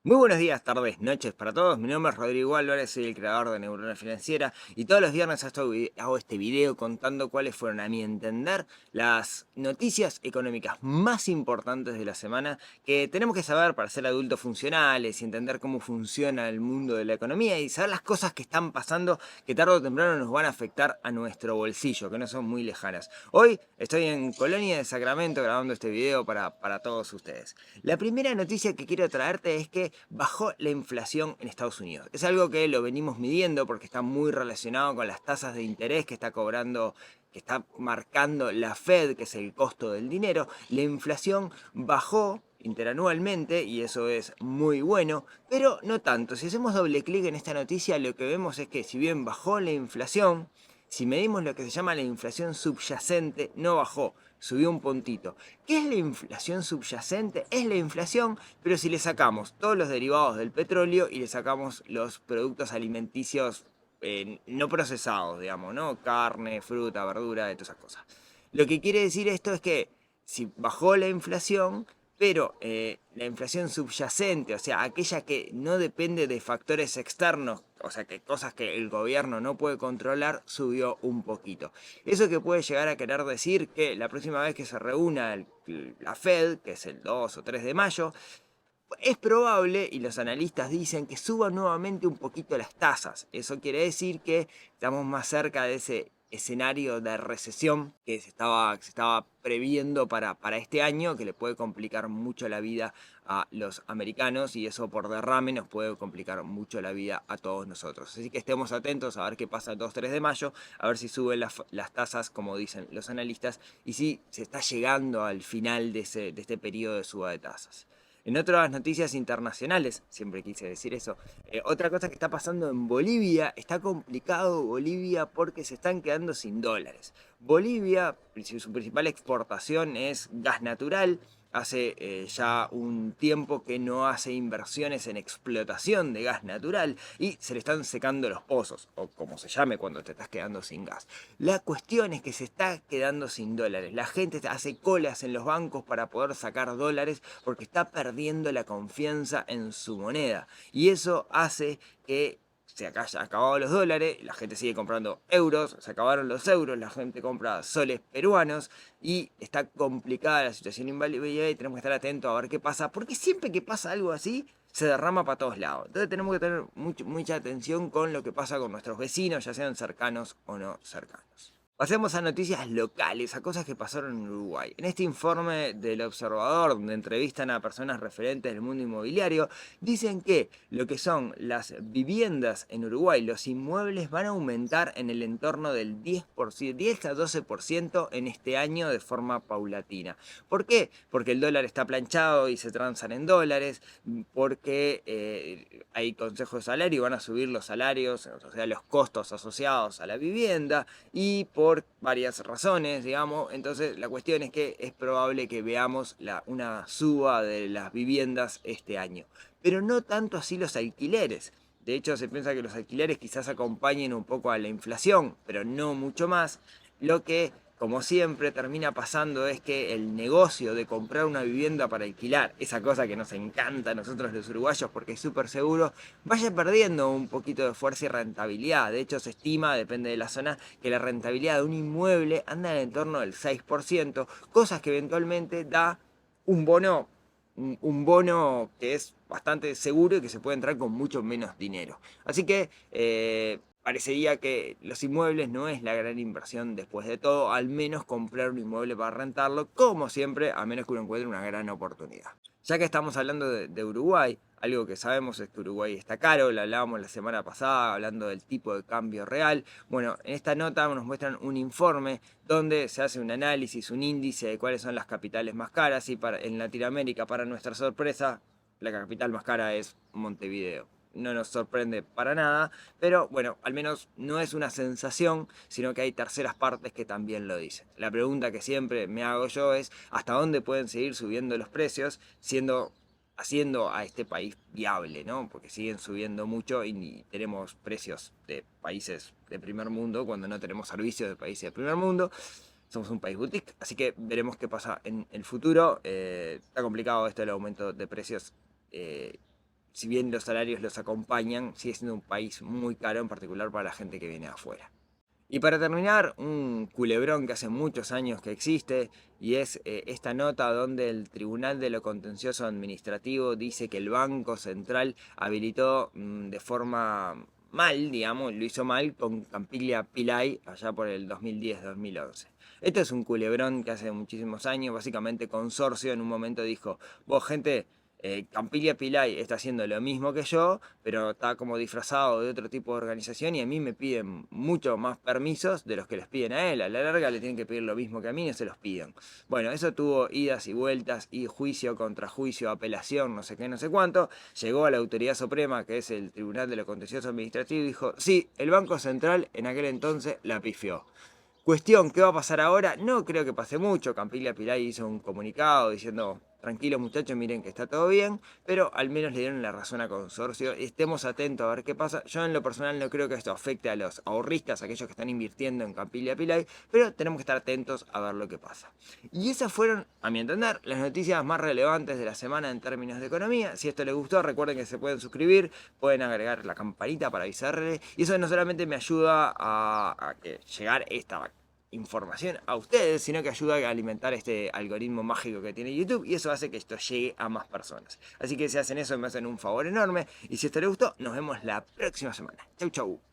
Muy buenos días, tardes, noches para todos. Mi nombre es Rodrigo Álvarez, soy el creador de Neurona Financiera y todos los viernes hago este video contando cuáles fueron, a mi entender, las noticias económicas más importantes de la semana que tenemos que saber para ser adultos funcionales y entender cómo funciona el mundo de la economía y saber las cosas que están pasando que tarde o temprano nos van a afectar a nuestro bolsillo, que no son muy lejanas. Hoy estoy en Colonia de Sacramento grabando este video para todos ustedes. La primera noticia que quiero traerte es que bajó la inflación en Estados Unidos. Es algo que lo venimos midiendo porque está muy relacionado con las tasas de interés que está cobrando, que está marcando la Fed, que es el costo del dinero. La inflación bajó interanualmente y eso es muy bueno, pero no tanto. Si hacemos doble clic en esta noticia, lo que vemos es que si bien bajó la inflación, si medimos lo que se llama la inflación subyacente, no bajó, subió un puntito. ¿Qué es la inflación subyacente? Es la inflación, pero si le sacamos todos los derivados del petróleo y le sacamos los productos alimenticios no procesados, digamos, ¿no? Carne, fruta, verdura, de todas esas cosas. Lo que quiere decir esto es que si bajó la inflación, pero la inflación subyacente, o sea, aquella que no depende de factores externos, o sea, que cosas que el gobierno no puede controlar, subió un poquito. Eso que puede llegar a querer decir que la próxima vez que se reúna la Fed, que es el 2 o 3 de mayo, es probable, y los analistas dicen, que suban nuevamente un poquito las tasas. Eso quiere decir que estamos más cerca de ese escenario de recesión que se estaba previendo para este año, que le puede complicar mucho la vida a los americanos y eso por derrame nos puede complicar mucho la vida a todos nosotros. Así que estemos atentos a ver qué pasa el 2-3 de mayo, a ver si suben las tasas, como dicen los analistas, y si se está llegando al final de este periodo de suba de tasas. En otras noticias internacionales, siempre quise decir eso, otra cosa que está pasando en Bolivia, está complicado Bolivia porque se están quedando sin dólares. Bolivia, su principal exportación es gas natural, hace ya un tiempo que no hace inversiones en explotación de gas natural y se le están secando los pozos, o como se llame cuando te estás quedando sin gas. La cuestión es que se está quedando sin dólares. La gente hace colas en los bancos para poder sacar dólares porque está perdiendo la confianza en su moneda. Y eso hace que se haya acabado los dólares, la gente sigue comprando euros, se acabaron los euros, la gente compra soles peruanos y está complicada la situación en Bolivia y tenemos que estar atentos a ver qué pasa, porque siempre que pasa algo así, se derrama para todos lados. Entonces tenemos que tener mucha atención con lo que pasa con nuestros vecinos, ya sean cercanos o no cercanos. Pasemos a noticias locales, a cosas que pasaron en Uruguay. En este informe del Observador, donde entrevistan a personas referentes del mundo inmobiliario, dicen que lo que son las viviendas en Uruguay, los inmuebles van a aumentar en el entorno del 10%, 10 a 12% en este año de forma paulatina. ¿Por qué? Porque el dólar está planchado y se transan en dólares, porque hay consejos de salario y van a subir los salarios, o sea, los costos asociados a la vivienda y por varias razones, digamos. Entonces la cuestión es que es probable que veamos una suba de las viviendas este año. Pero no tanto así los alquileres. De hecho, se piensa que los alquileres quizás acompañen un poco a la inflación, pero no mucho más. Lo que, como siempre, termina pasando es que el negocio de comprar una vivienda para alquilar, esa cosa que nos encanta a nosotros los uruguayos porque es súper seguro, vaya perdiendo un poquito de fuerza y rentabilidad. De hecho, se estima, depende de la zona, que la rentabilidad de un inmueble anda en el entorno del 6%, cosas que eventualmente da un bono, un bono que es bastante seguro y que se puede entrar con mucho menos dinero. Así que parecería que los inmuebles no es la gran inversión después de todo, al menos comprar un inmueble para rentarlo, como siempre, a menos que uno encuentre una gran oportunidad. Ya que estamos hablando de Uruguay, algo que sabemos es que Uruguay está caro, lo hablábamos la semana pasada hablando del tipo de cambio real. Bueno, en esta nota nos muestran un informe donde se hace un análisis, un índice de cuáles son las capitales más caras y en Latinoamérica, para nuestra sorpresa, la capital más cara es Montevideo. No nos sorprende para nada, pero bueno, al menos no es una sensación, sino que hay terceras partes que también lo dicen. La pregunta que siempre me hago yo es, ¿hasta dónde pueden seguir subiendo los precios haciendo a este país viable, ¿no? Porque siguen subiendo mucho y tenemos precios de países de primer mundo cuando no tenemos servicios de países de primer mundo. Somos un país boutique, así que veremos qué pasa en el futuro. Está complicado esto del aumento de precios. si bien los salarios los acompañan, sigue siendo un país muy caro, en particular para la gente que viene de afuera. Y para terminar, un culebrón que hace muchos años que existe, y es esta nota donde el Tribunal de lo Contencioso Administrativo dice que el Banco Central habilitó de forma mal, digamos, lo hizo mal con Campiglia Pilay allá por el 2010-2011. Esto es un culebrón que hace muchísimos años, básicamente Consorcio en un momento dijo, vos gente, Campiglia Pilay está haciendo lo mismo que yo, pero está como disfrazado de otro tipo de organización y a mí me piden mucho más permisos de los que les piden a él. A la larga le tienen que pedir lo mismo que a mí y no se los piden. Bueno, eso tuvo idas y vueltas y juicio contra juicio, apelación, no sé qué, no sé cuánto. Llegó a la autoridad suprema, que es el Tribunal de lo Contencioso Administrativo, y dijo, sí, el Banco Central en aquel entonces la pifió. Cuestión, ¿qué va a pasar ahora? No creo que pase mucho. Campiglia Pilay hizo un comunicado diciendo, tranquilos muchachos, miren que está todo bien, pero al menos le dieron la razón a Consorcio. Estemos atentos a ver qué pasa. Yo en lo personal no creo que esto afecte a los ahorristas, aquellos que están invirtiendo en Campiglia Pilay, pero tenemos que estar atentos a ver lo que pasa. Y esas fueron, a mi entender, las noticias más relevantes de la semana en términos de economía. Si esto les gustó, recuerden que se pueden suscribir, pueden agregar la campanita para avisarles, y eso no solamente me ayuda a llegar esta información a ustedes, sino que ayuda a alimentar este algoritmo mágico que tiene YouTube y eso hace que esto llegue a más personas. Así que si hacen eso me hacen un favor enorme y si esto les gustó, nos vemos la próxima semana. Chau chau.